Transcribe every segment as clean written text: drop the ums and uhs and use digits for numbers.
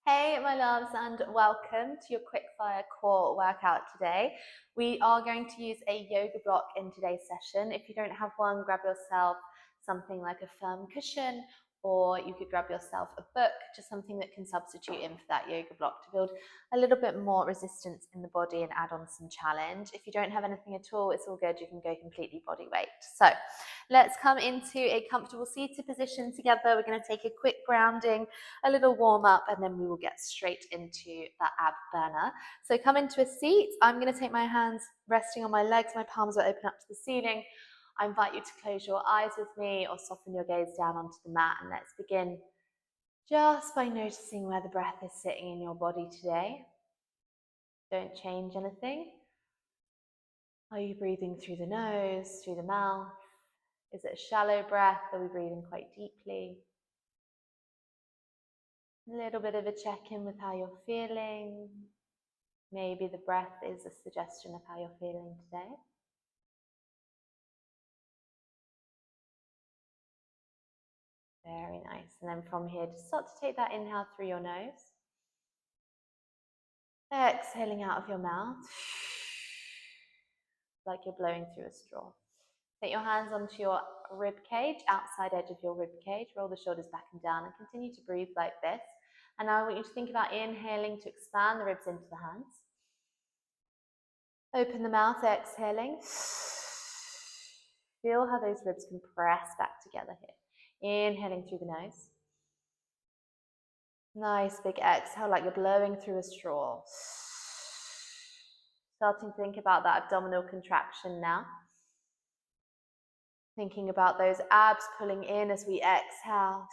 Hey my loves, and welcome to your quickfire core workout today. We are going to use a yoga block in today's session. If you don't have one, grab yourself something like a firm cushion, or you could grab yourself a book, just something that can substitute in for that yoga block to build a little bit more resistance in the body and add on some challenge. If you don't have anything at all, it's all good. You can go completely body weight. So let's come into a comfortable seated position together. We're going to take a quick grounding, a little warm up, and then we will get straight into that ab burner. So come into a seat. I'm going to take my hands resting on my legs. My palms will open up to the ceiling. I invite you to close your eyes with me or soften your gaze down onto the mat, and let's begin just by noticing where the breath is sitting in your body today. Don't change anything. Are you breathing through the nose, through the mouth? Is it a shallow breath? Are we breathing quite deeply? A little bit of a check-in with how you're feeling. Maybe the breath is a suggestion of how you're feeling today. Very nice. And then from here, just start to take that inhale through your nose. Exhaling out of your mouth, like you're blowing through a straw. Take your hands onto your rib cage, outside edge of your rib cage. Roll the shoulders back and down and continue to breathe like this. And now I want you to think about inhaling to expand the ribs into the hands. Open the mouth, exhaling. Feel how those ribs compress back together here. Inhaling through the nose. Nice big exhale, like you're blowing through a straw. Starting to think about that abdominal contraction now. Thinking about those abs pulling in as we exhale.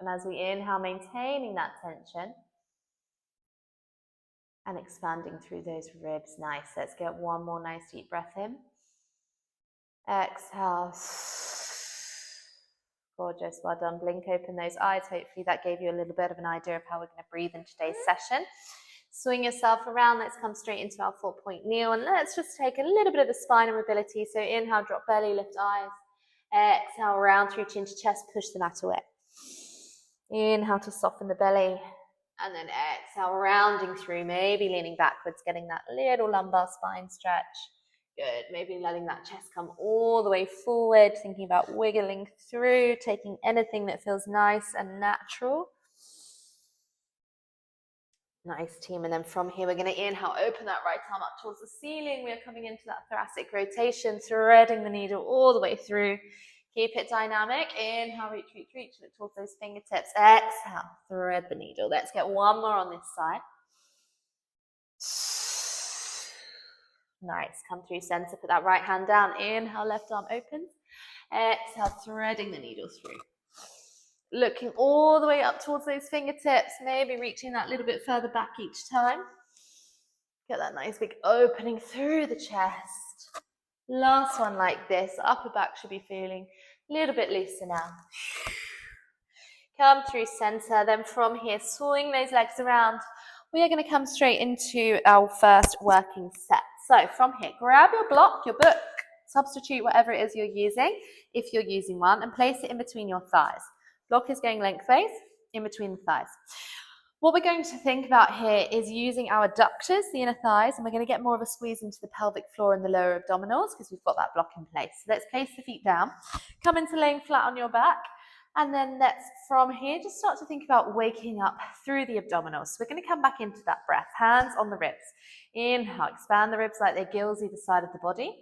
And as we inhale, maintaining that tension. And expanding through those ribs. Nice. Let's get one more nice deep breath in. Exhale. Gorgeous. Well done. Blink open those eyes. Hopefully that gave you a little bit of an idea of how we're going to breathe in today's session. Swing yourself around. Let's come straight into our 4-point kneel. And let's just take a little bit of the spinal mobility. So inhale, drop belly, lift eyes. Exhale, round through chin to chest. Push the mat away. Inhale to soften the belly. And then exhale, rounding through, maybe leaning backwards, getting that little lumbar spine stretch. Good, maybe letting that chest come all the way forward, thinking about wiggling through, taking anything that feels nice and natural. Nice, team. And then from here, we're going to inhale, open that right arm up towards the ceiling. We are coming into that thoracic rotation, threading the needle all the way through. Keep it dynamic. Inhale, reach, reach, reach. Look towards those fingertips. Exhale, thread the needle. Let's get one more on this side. Nice. Come through center. Put that right hand down. Inhale, left arm opens. Exhale, threading the needle through. Looking all the way up towards those fingertips. Maybe reaching that little bit further back each time. Get that nice big opening through the chest. Last one like this. Upper back should be feeling a little bit looser now. Come through center. Then from here, swing those legs around. We are going to come straight into our first working set. So from here, grab your block, your book, substitute whatever it is you're using, if you're using one, and place it in between your thighs. Block is going lengthways, in between the thighs. What we're going to think about here is using our adductors, the inner thighs, and we're going to get more of a squeeze into the pelvic floor and the lower abdominals because we've got that block in place. So let's place the feet down, come into laying flat on your back, and then let's, from here, just start to think about waking up through the abdominals. So we're going to come back into that breath, hands on the ribs. Inhale, expand the ribs like they're gills either side of the body.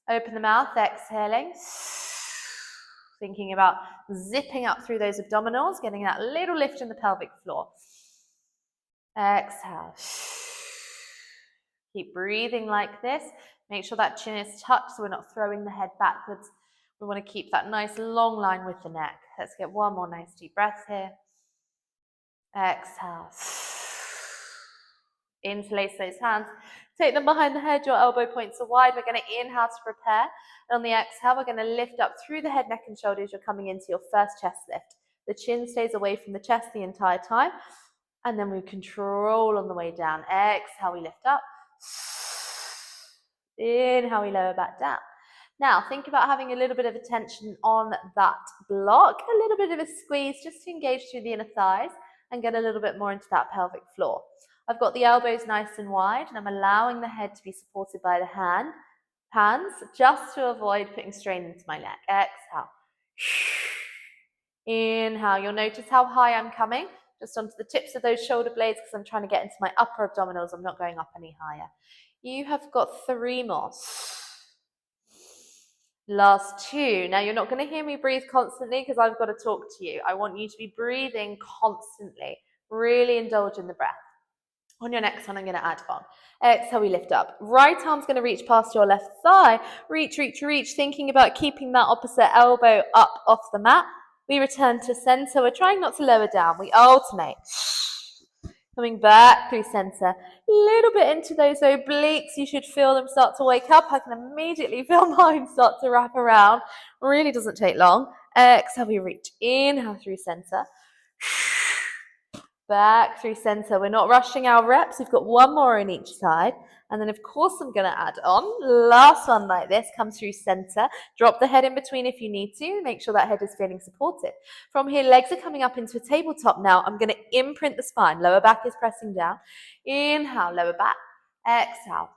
Open the mouth, exhaling. Thinking about zipping up through those abdominals, getting that little lift in the pelvic floor. Exhale. Keep breathing like this. Make sure that chin is tucked so we're not throwing the head backwards. We want to keep that nice long line with the neck. Let's get one more nice deep breath here. Exhale. Interlace those hands. Take them behind the head. Your elbow points are wide. We're going to inhale to prepare. And on the exhale, we're going to lift up through the head, neck, and shoulders. You're coming into your first chest lift. The chin stays away from the chest the entire time. And then we control on the way down. Exhale, we lift up. Inhale, we lower back down. Now, think about having a little bit of a tension on that block. A little bit of a squeeze just to engage through the inner thighs. and get a little bit more into that pelvic floor. I've got the elbows nice and wide, and I'm allowing the head to be supported by the hands, just to avoid putting strain into my neck. Exhale. Inhale. You'll notice how high I'm coming, just onto the tips of those shoulder blades, because I'm trying to get into my upper abdominals. I'm not going up any higher. You have got 3 more. Last 2. Now, you're not going to hear me breathe constantly because I've got to talk to you. I want you to be breathing constantly. Really indulge in the breath. On your next one, I'm going to add on. Exhale, we lift up. Right arm's going to reach past your left thigh. Reach, reach, reach. Thinking about keeping that opposite elbow up off the mat. We return to center. We're trying not to lower down. We alternate. Coming back through center. A little bit into those obliques. You should feel them start to wake up. I can immediately feel mine start to wrap around. Really doesn't take long. Exhale, we reach. Inhale through center. Back through center. We're not rushing our reps. We've got 1 more on each side. And then, of course, I'm going to add on. Last one like this. Come through center. Drop the head in between if you need to. Make sure that head is feeling supported. From here, legs are coming up into a tabletop now. I'm going to imprint the spine. Lower back is pressing down. Inhale, lower back. Exhale.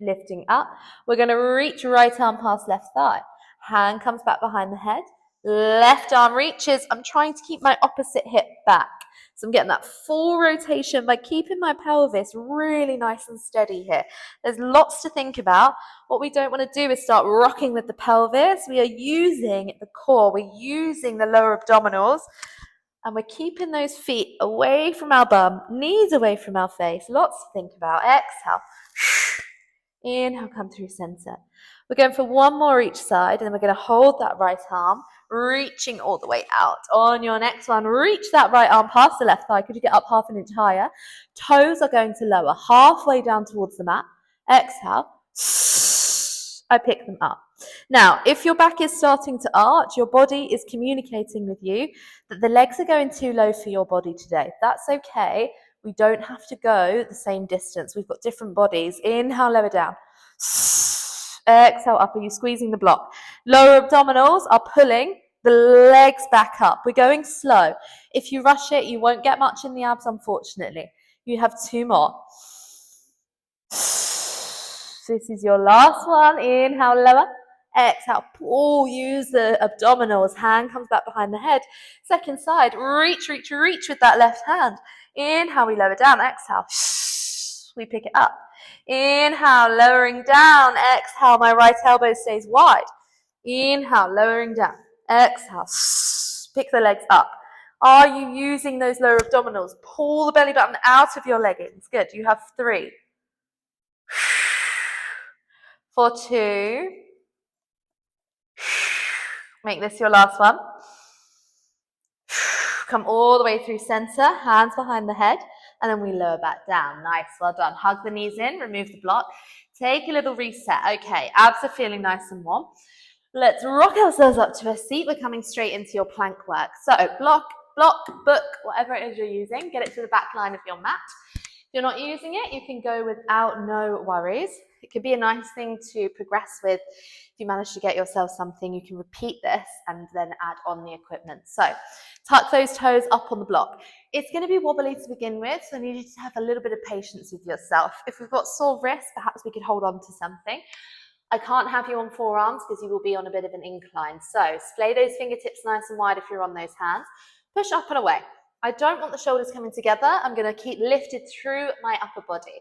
Lifting up. We're going to reach right arm past left thigh. Hand comes back behind the head. Left arm reaches. I'm trying to keep my opposite hip back. So I'm getting that full rotation by keeping my pelvis really nice and steady here. There's lots to think about. What we don't want to do is start rocking with the pelvis. We are using the core. We're using the lower abdominals. And we're keeping those feet away from our bum, knees away from our face. Lots to think about. Exhale. Inhale, come through center. We're going for 1 more each side, and then we're going to hold that right arm, reaching all the way out. On your next one, reach that right arm past the left thigh. Could you get up 1/2 inch higher? Toes are going to lower halfway down towards the mat. Exhale. I pick them up. Now, if your back is starting to arch, your body is communicating with you that the legs are going too low for your body today. That's okay. We don't have to go the same distance. We've got different bodies. Inhale, lower down. Exhale, up. Are you squeezing the block? Lower abdominals are pulling the legs back up. We're going slow. If you rush it, you won't get much in the abs, unfortunately. You have 2 more. This is your last one. Inhale, lower. Exhale, pull, use the abdominals. Hand comes back behind the head. Second side, reach, reach, reach with that left hand. Inhale, we lower down. Exhale, we pick it up. Inhale, lowering down. Exhale, my right elbow stays wide. Inhale, lowering down. Exhale, pick the legs up. Are you using those lower abdominals? Pull the belly button out of your leggings. Good, you have 3. For 2. Make this your last one. Come all the way through center, hands behind the head, and then we lower back down. Nice, well done. Hug the knees in, remove the block. Take a little reset. Okay, abs are feeling nice and warm. Let's rock ourselves up to a seat. We're coming straight into your plank work. So block, book, whatever it is you're using, get it to the back line of your mat. If you're not using it, you can go without, no worries. It could be a nice thing to progress with. If you manage to get yourself something, you can repeat this and then add on the equipment. So tuck those toes up on the block. It's going to be wobbly to begin with, so I need you to have a little bit of patience with yourself. If we've got sore wrists, perhaps we could hold on to something. I can't have you on forearms because you will be on a bit of an incline. So splay those fingertips nice and wide if you're on those hands. Push up and away. I don't want the shoulders coming together. I'm going to keep lifted through my upper body.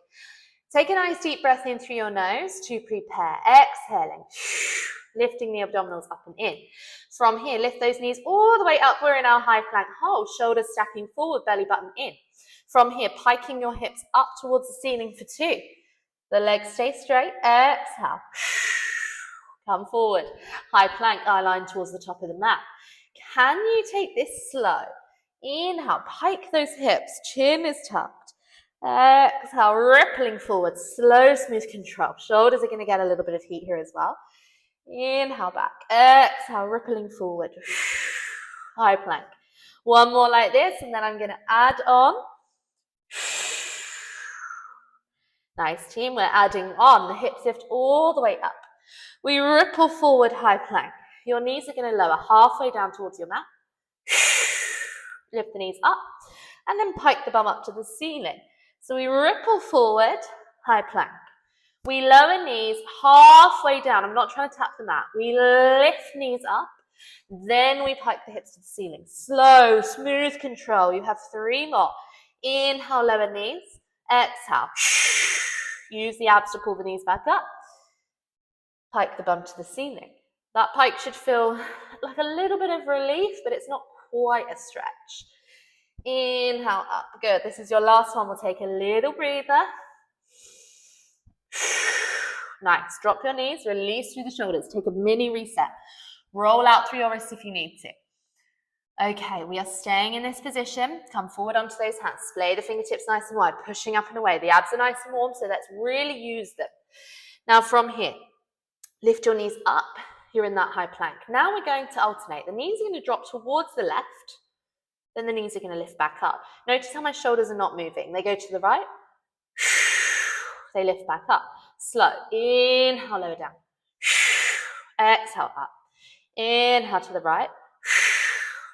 Take a nice deep breath in through your nose to prepare. Exhaling, lifting the abdominals up and in. From here, lift those knees all the way up. We're in our high plank hold. Shoulders stacking forward, belly button in. From here, piking your hips up towards the ceiling for 2. The legs stay straight. Exhale. Come forward. High plank, eye line towards the top of the mat. Can you take this slow? Inhale, pike those hips. Chin is tucked. Exhale, rippling forward. Slow, smooth control. Shoulders are going to get a little bit of heat here as well. Inhale back. Exhale, rippling forward. High plank. 1 more like this, and then I'm going to add on. Nice team, we're adding on. The hips lift all the way up. We ripple forward, high plank. Your knees are going to lower halfway down towards your mat. lift the knees up, and then pike the bum up to the ceiling. So we ripple forward, high plank. We lower knees halfway down. I'm not trying to tap the mat. We lift knees up, then we pike the hips to the ceiling. Slow, smooth control. You have 3 more. Inhale, lower knees. Exhale. Use the abs to pull the knees back up. Pike the bum to the ceiling. That pike should feel like a little bit of relief, but it's not quite a stretch. Inhale up. Good. This is your last one. We'll take a little breather. Nice. Drop your knees. Release through the shoulders. Take a mini reset. Roll out through your wrists if you need to. Okay, we are staying in this position. Come forward onto those hands. Splay the fingertips nice and wide, pushing up and away. The abs are nice and warm, so let's really use them. Now from here, lift your knees up. You're in that high plank. Now we're going to alternate. The knees are going to drop towards the left. Then the knees are going to lift back up. Notice how my shoulders are not moving. They go to the right. They lift back up. Slow. Inhale, lower down. Exhale, up. Inhale to the right.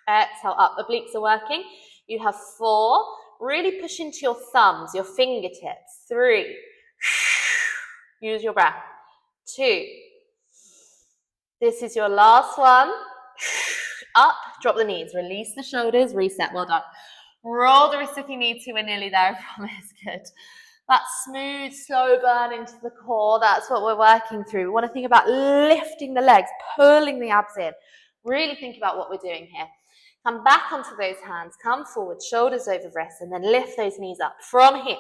Exhale, up. Obliques are working. You have 4. Really push into your thumbs, your fingertips. 3. Use your breath. 2. This is your last one. Up, drop the knees, release the shoulders, reset. Well done. Roll the wrists if you need to. We're nearly there, I promise. Good. That smooth, slow burn into the core, that's what we're working through. We want to think about lifting the legs, pulling the abs in. Really think about what we're doing here. Come back onto those hands, come forward, shoulders over wrists, and then lift those knees up. From here,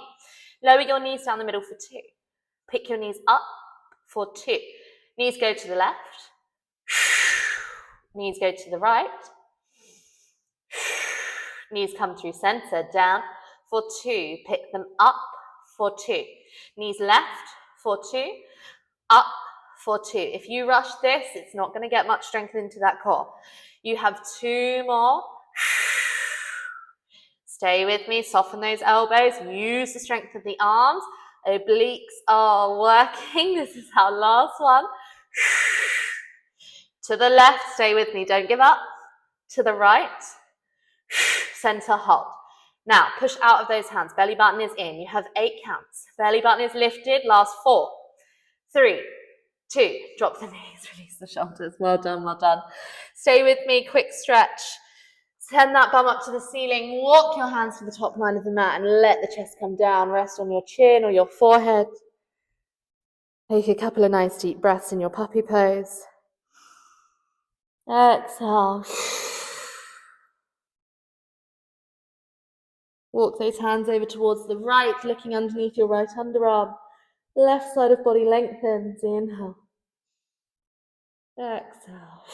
lower your knees down the middle for 2. Pick your knees up for 2. Knees go to the left. Knees go to the right. Knees come through center, down for 2. Pick them up for 2. Knees left for 2. Up for 2. If you rush this, it's not going to get much strength into that core. You have 2 more. Stay with me. Soften those elbows. Use the strength of the arms. Obliques are working. This is our last one. To the left. Stay with me. Don't give up. To the right. Center, hold. Now, push out of those hands. Belly button is in. You have 8 counts. Belly button is lifted. Last 4, 3, 2. Drop the knees. Release the shoulders. Well done, well done. Stay with me. Quick stretch. Send that bum up to the ceiling. Walk your hands to the top line of the mat and let the chest come down. Rest on your chin or your forehead. Take a couple of nice deep breaths in your puppy pose. Exhale. Walk those hands over towards the right, looking underneath your right underarm. Left side of body lengthens. Inhale. Exhale.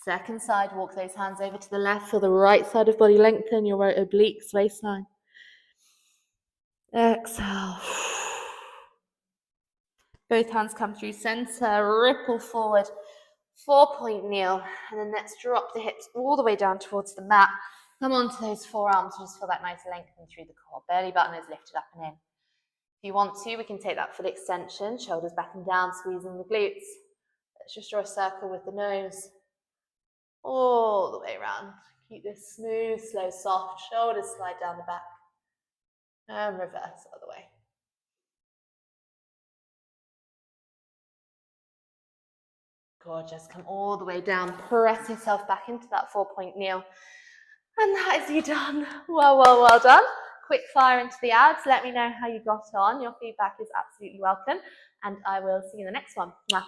Second side, walk those hands over to the left. Feel the right side of body lengthen, your right obliques, waistline. Exhale. Both hands come through center, ripple forward. 4-point kneel, and then let's drop the hips all the way down towards the mat. Come onto those forearms, just feel that nice lengthen through the core. Belly button is lifted up and in. If you want to, we can take that full extension, shoulders back and down, squeezing the glutes. Let's just draw a circle with the nose all the way around. Keep this smooth, slow, soft. Shoulders slide down the back. And reverse the other way. Gorgeous. Come all the way down. Press yourself back into that 4-point kneel. And that is you done. Well, well, well done. Quick fire into the abs. Let me know how you got on. Your feedback is absolutely welcome. And I will see you in the next one. Mwah.